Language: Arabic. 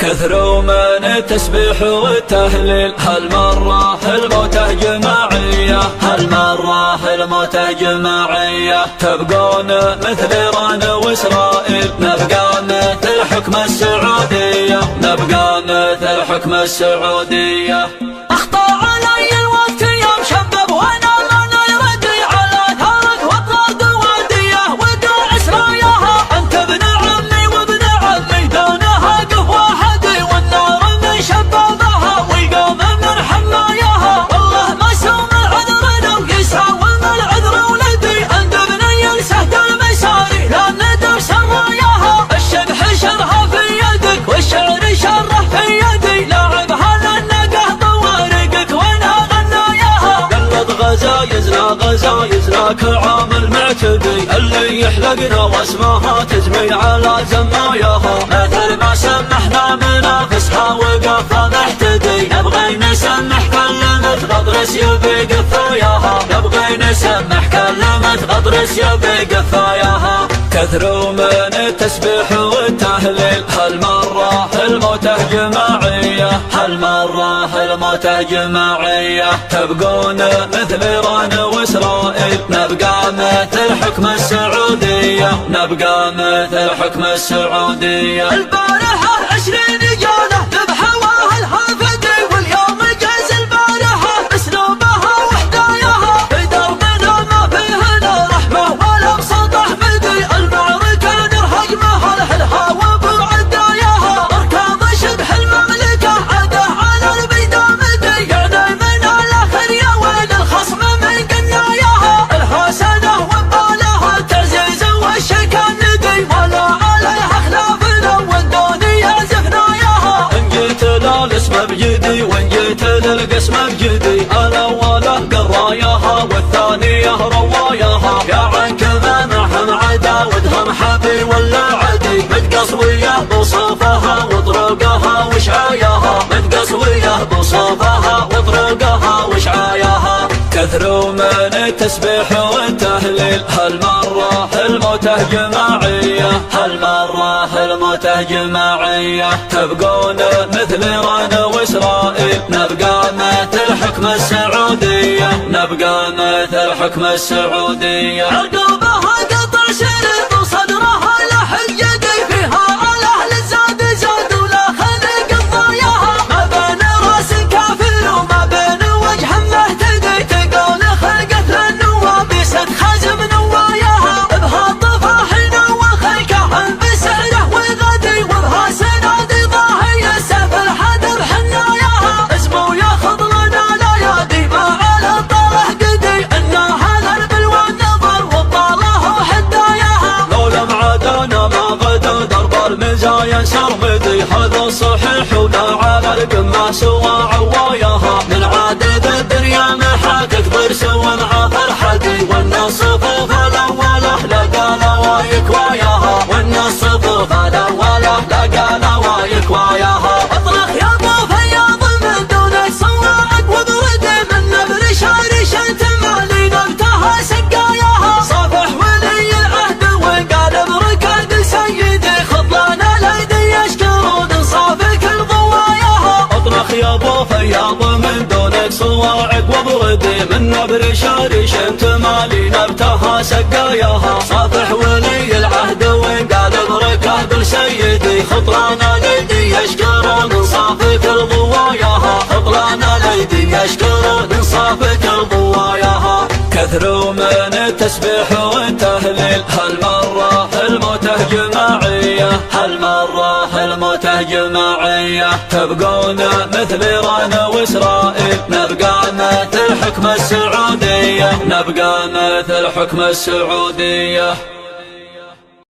كثروا من التسبيح والتهليل، هالمرة الموتة جماعية، هالمرة الموتة جماعية. تبقون مثل إيران وإسرائيل، نبقى مثل حكم السعودية، نبقى مثل حكم السعودية. أخطأ علي الوقت يوم شباب وأنا لا يردي على ثارك وأطلق وادية ودع سراياها. أنت ابن عمي وابن عمي دونها قف واحد، والنار من شبابها والقوم من حماياها. والله ما سوم العذر لو يسعى وما العذر ولدي، عند ابني السهد المساري لا ندر سراياها. الشبح شرها في يدك والشعر شره في يدي، لاعبها غزايزنا كعامل معتدي، اللي يحلقنا واسمها تجميل على زماياها. مثل ما سمحنا منافسها وقف نحتدي، نبغي نسمح كلمة غطرس يبي قفاياها، نبغي نسمح كلمة غطرس يبي قفاياها. كثروا من التسبيح والتهليل، هالمرة الموتة جماعية، هالمرة الموتة جماعية. تبقون مثل إيران وإسرائيل، نبقى مثل حكم السعودية، نبقى مثل حكم السعودية. البارحة 20 رجالة ذبحوا الحافدي، واليوم جاز البارحة اسلوبها وحداياها. في دربنا ما فيه لا رحمة ولا بسط احمدي، المعركة نرهق مهلها الهوى بعداياها. اركاض شبح المملكة عاده على البيدامدي، يعني من الاخر يا وين الخصم من قناياها. الحسنة وبالها تعزيز والشكا ندي، ولا عليها خلافنا والدنيا زفناياها. ان جيت للاسم بجدي وان جيت للقسم بجدي، الاولى قراياها والثانية رواياها. يا عنك منحم عداودهم حبي ولا عدي، متقصوية بصوفها وطرقها وشعاياها، متقصوية بصوفها وطرقها وشعاياها. كثروا من التسبيح والتهليل، هالمرة الموتة جماعية، هالمرة الموتة جماعية. تبقون مثل إيران وإسرائيل، نبقى مثل حكم السعودية، نبقى مثل حكم السعودية. عقوبها قطع شريط وصدرها لحق يدي، فيها الأهل زاد زاد ولا خلق الضاياها. ما بين راس كافر وما بين وجه مهتدي، تقول خلقت للنواب ست خزم نواياها. بها طفاحنا وخلقها بسعره وغدي، وبها سنادي ضاهية سيف الحدب حناياها. اسمه ياخذ لنا الايادي ما على الطرح قدي، انها للبلوى النظر وبطاله حداياها. لو لم عادنا ما غدا درب المزايا سرمدي، هذا صحيح ولا على القمة سوى عواياها. من عادة الدنيا محاكك ضرس ومع فرحتي، والناس صفوف الاولى لقى نوايك واياها، والناس صفوف الاولى لقى نوايك واياها. اطلق يا ابو فياض من دونك صواعق وبردي، من نبر شارش انت مالي نبتها سقاياها. صافح ولي العهد وقال بركاد سيدي، خطلان الايدي يشكرون انصافك الضواياها. اطرخ يا ابو فياض من دونك صواعق وبردي، من نبر شارش انت مالي نبتها سقاياها. صافح ولي العهد وقال بركاد سيدي، خطلان الايدي يشكرون انصافك الضواياها، خطلان الايدي يشكرون انصافك الضواياها. كثروا من التسبيح والتهليل، هالمرة الموتة جماعية، هالمرة الموتة جماعية. تبقون مثل إيران وإسرائيل، نبقى مثل حكم السعودية، نبقى مثل حكم السعودية.